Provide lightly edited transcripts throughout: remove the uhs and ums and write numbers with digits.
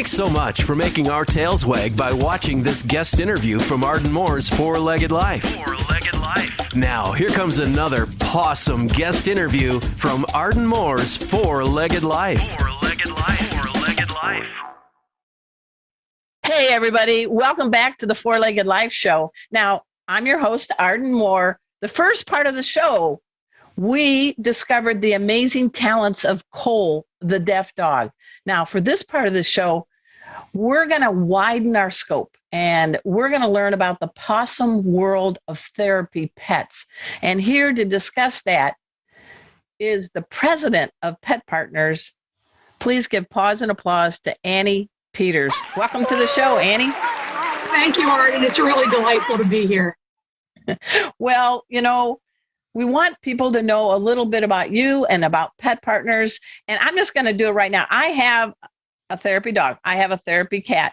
Thanks so much for making our tails wag by watching this guest interview from Arden Moore's Four-Legged Life. Four-Legged Life. Now, here comes another pawsome guest interview from Arden Moore's Four-Legged Life. Four-Legged Life. Four-Legged Life. Hey, everybody. Welcome back to the Four-Legged Life show. Now, I'm your host, Arden Moore. The first part of the show, we discovered the amazing talents of Cole, the deaf dog. Now, for this part of the show, we're going to widen our scope and we're going to learn about the possum world of therapy pets. And here to discuss that is the president of Pet Partners. Please give pause and applause to Annie Peters. Welcome to the show, Annie. Thank you, Arden. It's really delightful to be here. Well, you know, we want people to know a little bit about you and about Pet Partners. And I'm just going to do it right now. I have a therapy dog. I have a therapy cat.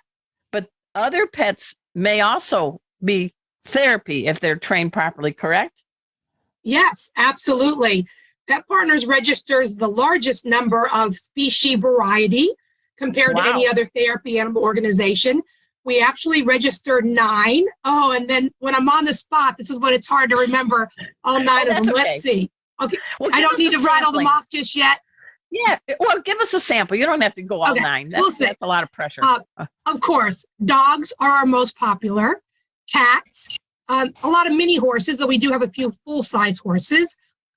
But other pets may also be therapy if they're trained properly, correct? Yes, absolutely. Pet Partners registers the largest number of species variety compared to any other therapy animal organization. We actually registered 9. Oh, and then when I'm on the spot, this is when it's hard to remember all 9 of them. Okay. Let's see. Okay, Well, I don't need to rattle them off just yet. Yeah, well, give us a sample. You don't have to go all 9. That's a lot of pressure. Of course, dogs are our most popular. Cats, a lot of mini horses, though we do have a few full-size horses.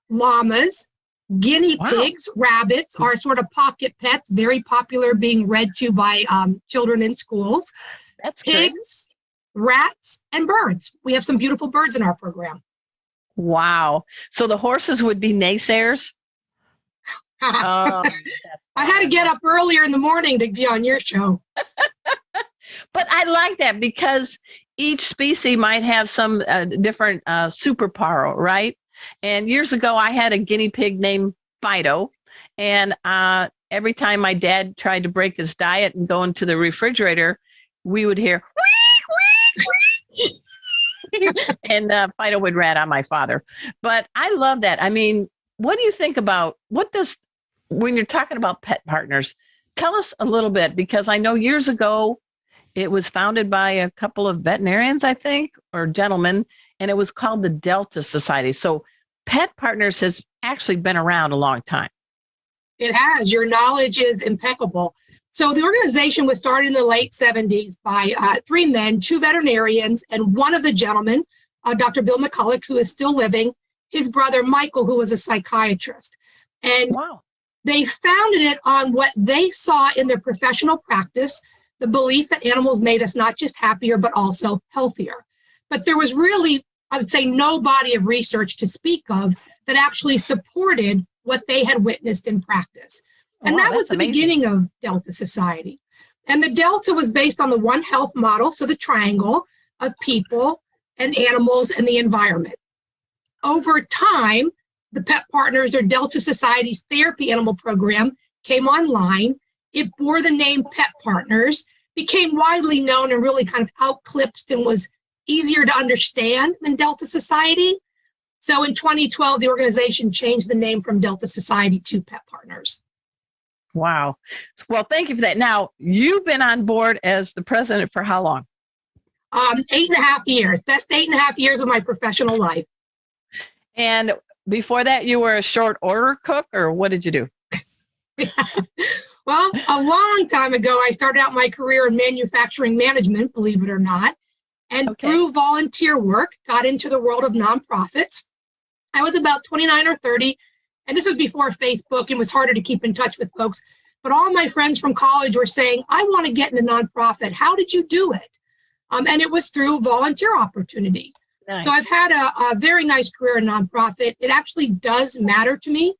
Llamas, guinea pigs, rabbits are sort of pocket pets, very popular, being read to by children in schools. That's pigs, rats, and birds. We have some beautiful birds in our program. Wow. So the horses would be naysayers? I had to get up earlier in the morning to be on your show. But I like that because each species might have some different superpower, right? And years ago, I had a guinea pig named Fido. And every time my dad tried to break his diet and go into the refrigerator, we would hear, wee, wee, wee. And Fido would rat on my father. But I love that. I mean, what do you think about, when you're talking about Pet Partners, tell us a little bit, because I know years ago, it was founded by a couple of veterinarians, I think, or gentlemen, and it was called the Delta Society. So Pet Partners has actually been around a long time. It has. Your knowledge is impeccable. So the organization was started in the late 70s by 3 men, 2 veterinarians, and one of the gentlemen, Dr. Bill McCulloch, who is still living, his brother, Michael, who was a psychiatrist. And they founded it on what they saw in their professional practice, the belief that animals made us not just happier, but also healthier. But there was really, I would say, no body of research to speak of that actually supported what they had witnessed in practice. And that was the beginning of Delta Society. And the Delta was based on the One Health model, so the triangle of people and animals and the environment. Over time, the Pet Partners or Delta Society's therapy animal program came online. It bore the name Pet Partners, became widely known and really kind of outclipped and was easier to understand than Delta Society. So in 2012, the organization changed the name from Delta Society to Pet Partners. Wow. Well, thank you for that. Now, you've been on board as the president for how long? 8.5 years. Best 8.5 years of my professional life. And before that, you were a short order cook, or what did you do? Well, a long time ago, I started out my career in manufacturing management, believe it or not. And through volunteer work, got into the world of nonprofits. I was about 29 or 30, and this was before Facebook and was harder to keep in touch with folks. But all my friends from college were saying, I want to get in a nonprofit. How did you do it? And it was through volunteer opportunity. Nice. So I've had a very nice career in nonprofit. It actually does matter to me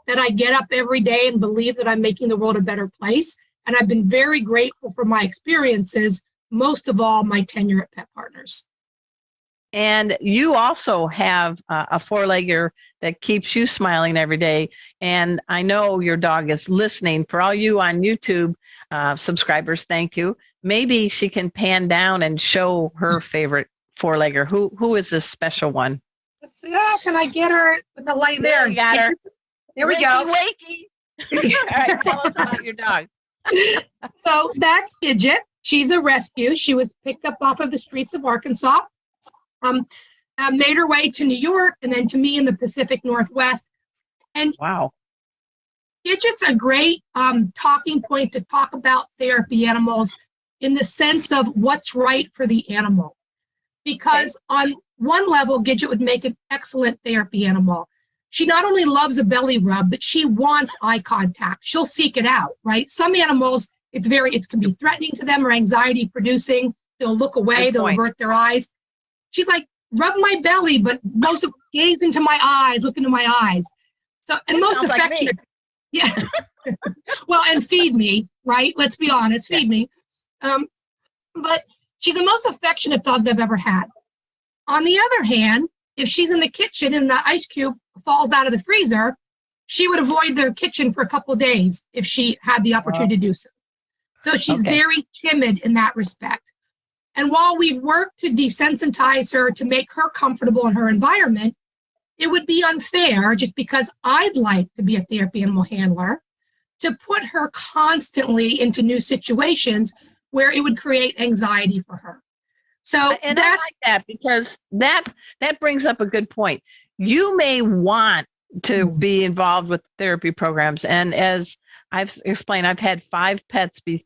that I get up every day and believe that I'm making the world a better place. And I've been very grateful for my experiences, most of all, my tenure at Pet Partners. And you also have a four-legger that keeps you smiling every day. And I know your dog is listening. For all you on YouTube subscribers, thank you. Maybe she can pan down and show her favorite four-legger. Who is this special one? Let's see. Oh, can I get her with the light there? You got her. There we go. Wakey. All right, tell us about your dog. So that's Gidget. She's a rescue. She was picked up off of the streets of Arkansas, made her way to New York and then to me in the Pacific Northwest. And Wow. Gidget's a great talking point to talk about therapy animals in the sense of what's right for the animal. Because on one level, Gidget would make an excellent therapy animal. She not only loves a belly rub, but she wants eye contact. She'll seek it out, right? Some animals, it can be threatening to them or anxiety producing. They'll look away, they'll avert their eyes. She's like, rub my belly, but most of gaze into my eyes, look into my eyes. So, and most affectionate. Like yeah. Well, and feed me, right? Let's be honest, feed me. But she's the most affectionate dog they've ever had. On the other hand, if she's in the kitchen and the ice cube falls out of the freezer, she would avoid their kitchen for a couple of days if she had the opportunity to do so. So she's very timid in that respect. And while we've worked to desensitize her to make her comfortable in her environment, it would be unfair, just because I'd like to be a therapy animal handler, to put her constantly into new situations where it would create anxiety for her. So and I like that, because that brings up a good point. You may want to be involved with therapy programs. And as I've explained, I've had 5 pets be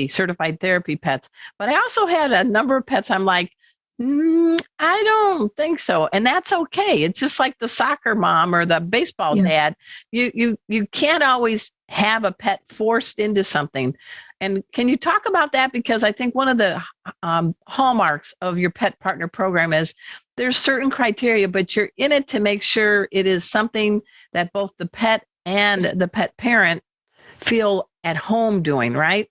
certified therapy pets, but I also had a number of pets I'm like, I don't think so. And that's okay. It's just like the soccer mom or the baseball dad. You can't always have a pet forced into something. And can you talk about that? Because I think one of the hallmarks of your pet partner program is there's certain criteria, but you're in it to make sure it is something that both the pet and the pet parent feel at home doing, right?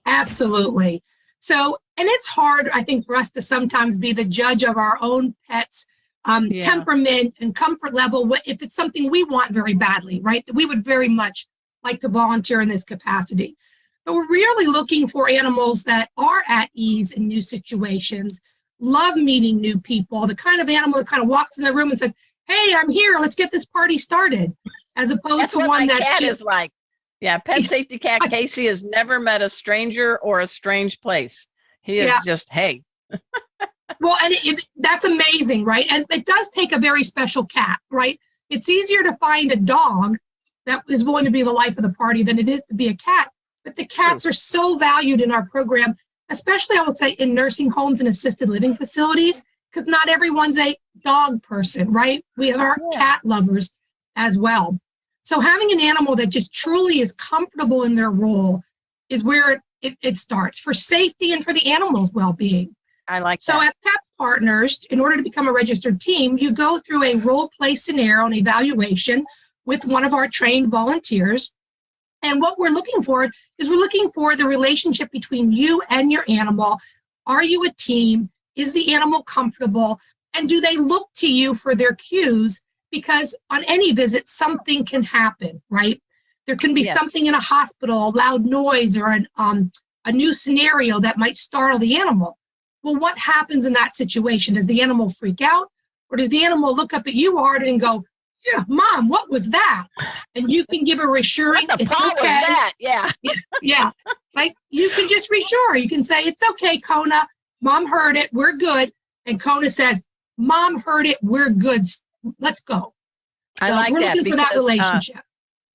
Absolutely. So, and it's hard, I think, for us to sometimes be the judge of our own pets' temperament and comfort level, if it's something we want very badly, right? We would very much like to volunteer in this capacity. But we're really looking for animals that are at ease in new situations, love meeting new people, the kind of animal that kind of walks in the room and says, hey, I'm here, let's get this party started, as opposed to one that's just like, pet safety cat Casey has never met a stranger or a strange place. He is just, hey. Well, and that's amazing, right? And it does take a very special cat, right? It's easier to find a dog that is willing to be the life of the party than it is to be a cat. But the cats are so valued in our program, especially I would say in nursing homes and assisted living facilities, because not everyone's a dog person, right? We have our cat lovers as well. So having an animal that just truly is comfortable in their role is where it starts for safety and for the animal's well-being. I like that. So at Pet Partners, in order to become a registered team, you go through a role-play scenario and evaluation with one of our trained volunteers. And what we're looking for is the relationship between you and your animal. Are you a team? Is the animal comfortable? And do they look to you for their cues? Because on any visit, something can happen, right? There can be something in a hospital, a loud noise, or a new scenario that might startle the animal. Well, what happens in that situation? Does the animal freak out? Or does the animal look up at you hard and go, yeah, Mom, what was that? And you can give a reassuring, what the it's fuck okay. Was that? Yeah. Yeah. Like you can just reassure. You can say, it's okay, Kona. Mom heard it. We're good. And Kona says, Mom heard it. We're good. Let's go. I like we're that. Looking for that relationship.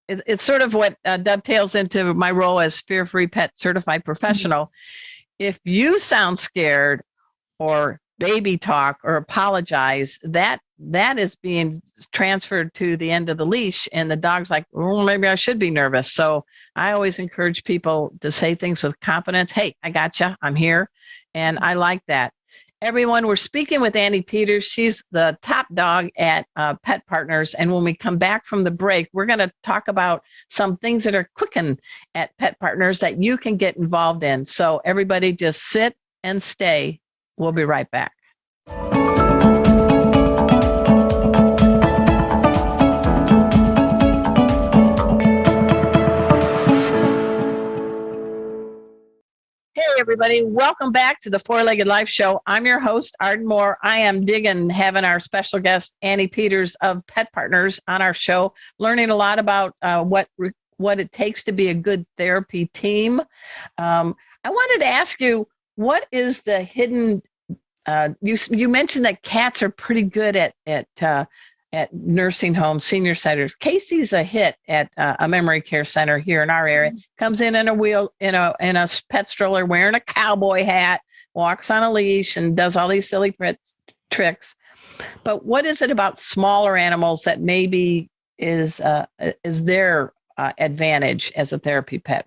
It's sort of what dovetails into my role as Fear-Free Pet Certified Professional. If you sound scared or baby talk or apologize, that is being transferred to the end of the leash, and the dog's like, oh, maybe I should be nervous. So I always encourage people to say things with confidence. Hey, I got you. I'm here. And I like that. Everyone, we're speaking with Annie Peters. She's the top dog at Pet Partners. And when we come back from the break, we're going to talk about some things that are cooking at Pet Partners that you can get involved in. So everybody just sit and stay. We'll be right back. Hey, everybody. Welcome back to the Four-Legged Life Show. I'm your host, Arden Moore. I am digging having our special guest, Annie Peters of Pet Partners, on our show, learning a lot about what what it takes to be a good therapy team. I wanted to ask you, what is the hidden? You mentioned that cats are pretty good at nursing homes, senior centers. Casey's a hit at a memory care center here in our area. Comes in a wheel in a pet stroller, wearing a cowboy hat, walks on a leash, and does all these silly tricks. But what is it about smaller animals that maybe is their advantage as a therapy pet?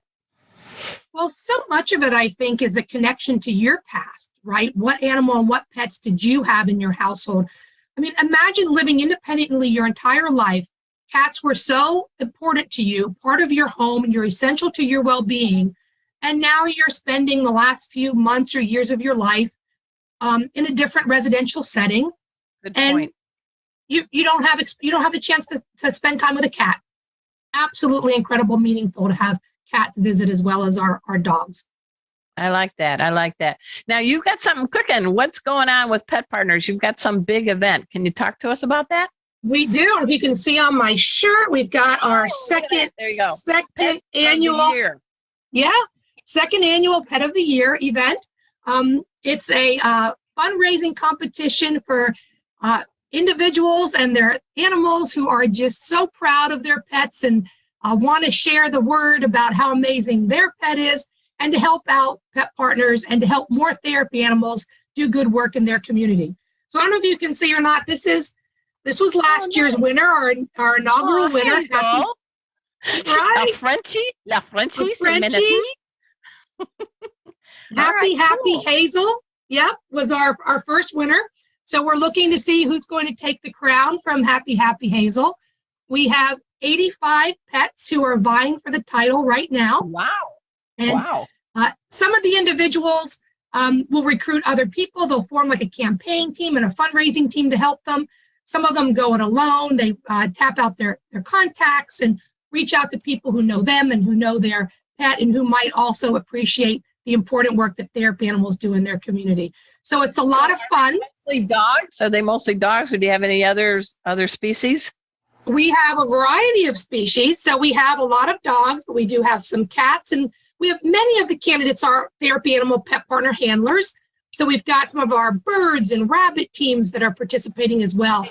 Well, so much of it, I think, is a connection to your past, right? What animal and what pets did you have in your household? I mean, imagine living independently your entire life. Cats were so important to you, part of your home, and you're essential to your well-being. And now you're spending the last few months or years of your life in a different residential setting. Good and point. You don't have the chance to spend time with a cat. Absolutely incredible, meaningful to have cats visit as well as our dogs. I like that. Now you've got something cooking. What's going on with Pet Partners? You've got some big event. Can you talk to us about that? We do. If you can see on my shirt, we've got our second annual Pet of the Year event. It's a fundraising competition for individuals and their animals who are just so proud of their pets and want to share the word about how amazing their pet is, and to help out Pet Partners and to help more therapy animals do good work in their community. So I don't know if you can see or not. This was last year's winner, our inaugural winner. Happy, right? La Frenchie. Happy Hazel. Yep, was our first winner. So we're looking to see who's going to take the crown from Happy Hazel. We have 85 pets who are vying for the title right now. Wow. And some of the individuals will recruit other people. They'll form like a campaign team and a fundraising team to help them. Some of them go it alone. They tap out their contacts and reach out to people who know them and who know their pet and who might also appreciate the important work that therapy animals do in their community. So it's a lot of fun. Mostly dogs? Are they mostly dogs, or do you have any other species? We have a variety of species. So we have a lot of dogs, but we do have some cats, and we have many of the candidates are therapy animal Pet Partner handlers. So we've got some of our birds and rabbit teams that are participating as well.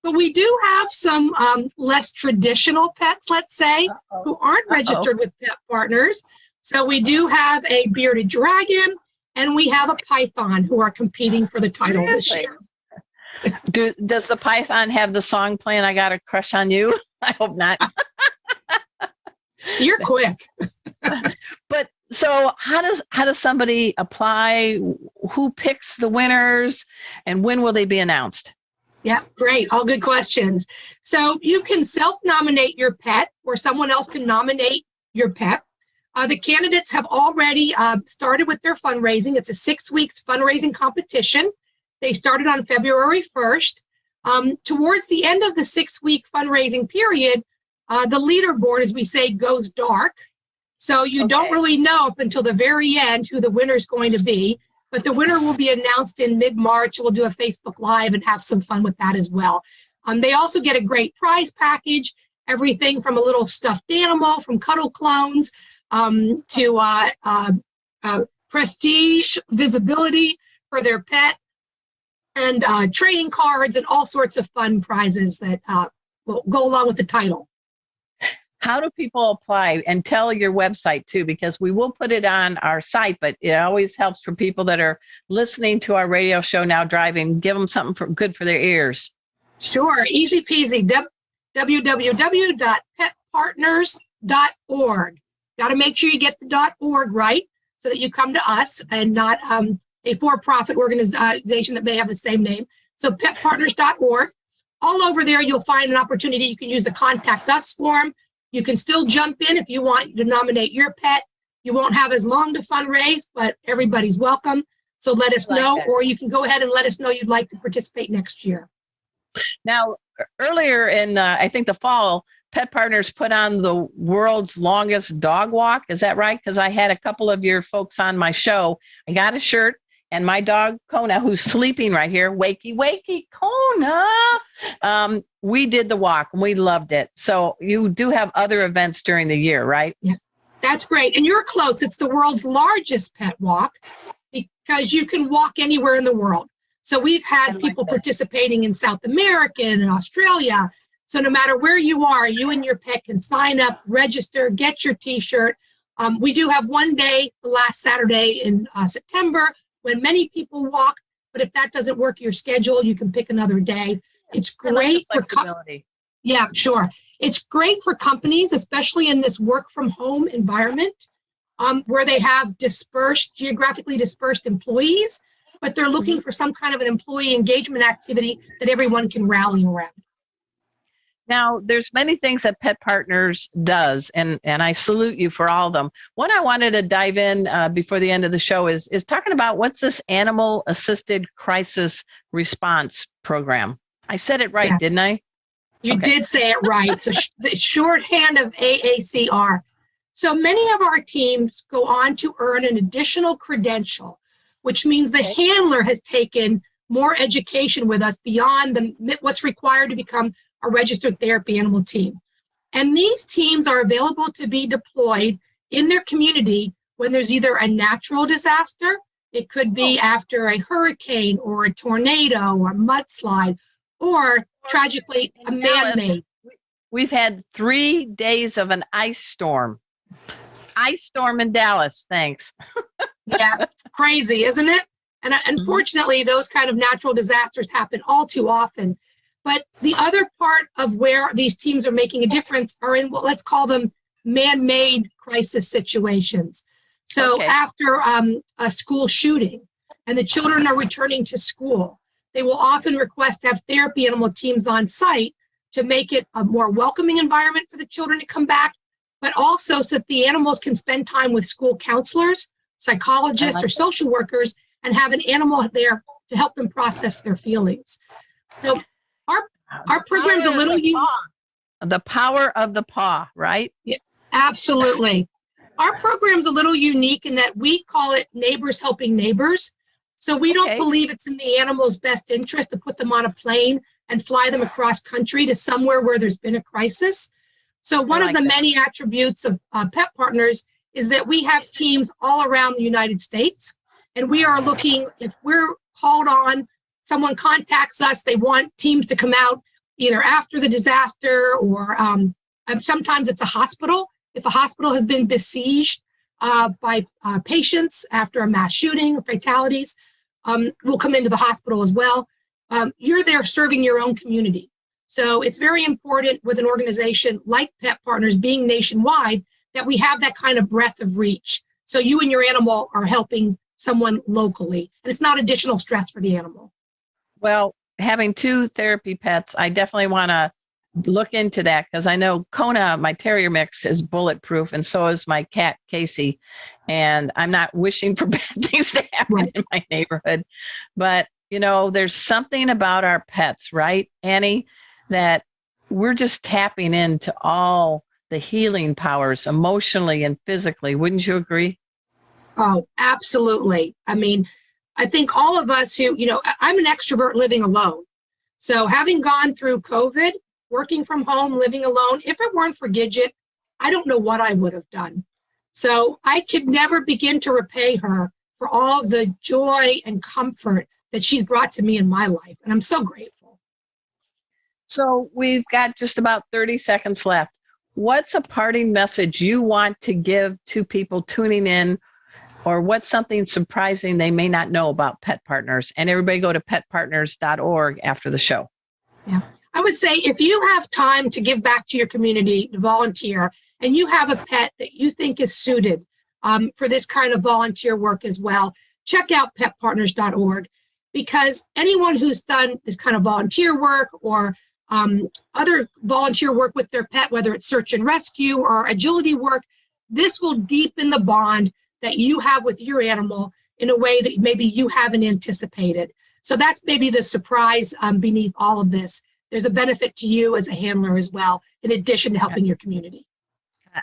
But we do have some less traditional pets, let's say, who aren't registered with Pet Partners. So we do have a bearded dragon, and we have a python who are competing for the title this year. Does the python have the song playing, "I Got a Crush on You"? I hope not. You're quick. But so how does somebody apply? Who picks the winners, and when will they be announced? Yeah, great. All good questions. So you can self-nominate your pet, or someone else can nominate your pet. The candidates have already started with their fundraising. It's a 6 weeks fundraising competition. They started on February 1st. Towards the end of the 6-week fundraising period, the leaderboard, as we say, goes dark. So you don't really know up until the very end who the winner is going to be. But the winner will be announced in mid-March. We'll do a Facebook Live and have some fun with that as well. They also get a great prize package, everything from a little stuffed animal, from Cuddle Clones, to prestige, visibility for their pet, and trading cards and all sorts of fun prizes that will go along with the title. How do people apply? And tell your website too, because we will put it on our site, but it always helps for people that are listening to our radio show now driving. Give them something good for their ears. Sure. Easy peasy. www.petpartners.org. Got to make sure you get the .org right so that you come to us and not a for-profit organization that may have the same name. So petpartners.org. All over there, you'll find an opportunity. You can use the Contact Us form. You can still jump in if you want to nominate your pet. You won't have as long to fundraise, but everybody's welcome. So let us know, or you can go ahead and let us know you'd like to participate next year. Now, earlier in, I think the fall, Pet Partners put on the world's longest dog walk. Is that right? Because I had a couple of your folks on my show. I got a shirt. And my dog, Kona, who's sleeping right here, wakey, wakey, Kona. We did the walk and we loved it. So you do have other events during the year, right? Yeah, that's great. And you're close. It's the world's largest pet walk because you can walk anywhere in the world. So we've had people participating in South America and Australia. So no matter where you are, you and your pet can sign up, register, get your T-shirt. We do have one day, the last Saturday in September, when many people walk. But if that doesn't work your schedule, you can pick another day. It's great for flexibility. Yeah, sure. It's great for companies, especially in this work from home environment, where they have geographically dispersed employees, but they're looking for some kind of an employee engagement activity that everyone can rally around. Now, there's many things that Pet Partners does, and I salute you for all of them. One I wanted to dive in before the end of the show is talking about what's this Animal Assisted Crisis Response Program. I said it right, yes. Didn't I? You did say it right. So the shorthand of AACR. So many of our teams go on to earn an additional credential, which means the handler has taken more education with us beyond what's required to become a registered therapy animal team. And these teams are available to be deployed in their community when there's either a natural disaster, it could be after a hurricane or a tornado or mudslide, or tragically a man-made. We've had 3 days of an ice storm. Ice storm in Dallas, thanks. Yeah, crazy, isn't it? And unfortunately, those kind of natural disasters happen all too often. But the other part of where these teams are making a difference are in what let's call them man-made crisis situations. So after a school shooting and the children are returning to school, they will often request to have therapy animal teams on site to make it a more welcoming environment for the children to come back, but also so that the animals can spend time with school counselors, psychologists, or social workers, and have an animal there to help them process their feelings. So our program's a little unique. The power of the paw, right? Yeah, absolutely. Our program's a little unique in that we call it neighbors helping neighbors. So we don't believe it's in the animal's best interest to put them on a plane and fly them across country to somewhere where there's been a crisis. So one of the many attributes of Pet Partners is that we have teams all around the United States, and we are looking, if we're called on, someone contacts us, they want teams to come out either after the disaster or sometimes it's a hospital. If a hospital has been besieged by patients after a mass shooting or fatalities, we'll come into the hospital as well. You're there serving your own community. So it's very important with an organization like Pet Partners being nationwide that we have that kind of breadth of reach. So you and your animal are helping someone locally, and it's not additional stress for the animal. Well, having 2 therapy pets, I definitely want to look into that because I know Kona, my terrier mix, is bulletproof, and so is my cat, Casey. And I'm not wishing for bad things to happen in my neighborhood. But, there's something about our pets, right, Annie, that we're just tapping into all the healing powers emotionally and physically. Wouldn't you agree? Oh, absolutely. I mean, I think all of us who, I'm an extrovert living alone. So having gone through COVID, working from home, living alone, if it weren't for Gidget, I don't know what I would have done. So I could never begin to repay her for all of the joy and comfort that she's brought to me in my life. And I'm so grateful. So we've got just about 30 seconds left. What's a parting message you want to give to people tuning in, or what's something surprising they may not know about Pet Partners? And everybody go to petpartners.org after the show. Yeah. I would say if you have time to give back to your community, to volunteer, and you have a pet that you think is suited for this kind of volunteer work as well, check out petpartners.org, because anyone who's done this kind of volunteer work or other volunteer work with their pet, whether it's search and rescue or agility work, this will deepen the bond that you have with your animal in a way that maybe you haven't anticipated. So that's maybe the surprise beneath all of this. There's a benefit to you as a handler as well, in addition to helping your community.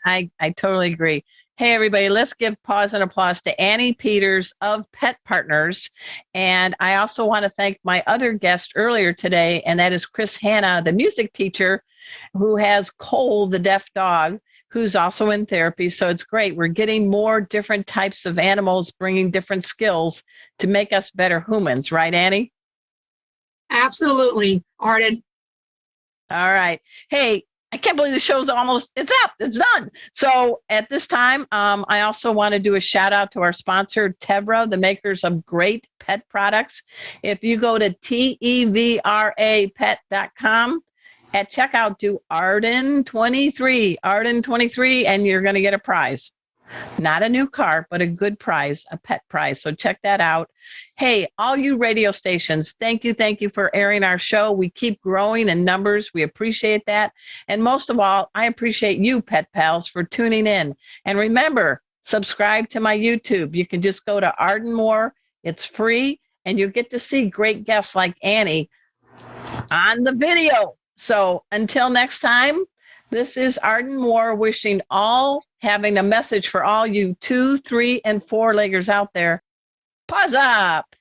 I totally agree. Hey, everybody, let's give pause and applause to Annie Peters of Pet Partners. And I also want to thank my other guest earlier today, and that is Chris Hanna, the music teacher who has Cole, the deaf dog, who's also in therapy. So it's great. We're getting more different types of animals, bringing different skills to make us better humans. Right, Annie? Absolutely, Arden. All right. Hey, I can't believe the show's it's up, it's done. So at this time, I also want to do a shout out to our sponsor, Tevra, the makers of great pet products. If you go to tevrapet.com, at checkout, do Arden23, and you're going to get a prize. Not a new car, but a good prize, a pet prize. So check that out. Hey, all you radio stations, thank you for airing our show. We keep growing in numbers. We appreciate that. And most of all, I appreciate you, Pet Pals, for tuning in. And remember, subscribe to my YouTube. You can just go to Arden Moore. It's free, and you get to see great guests like Annie on the video. So until next time, this is Arden Moore having a message for all you 2, 3, and 4-leggers out there. Pause up.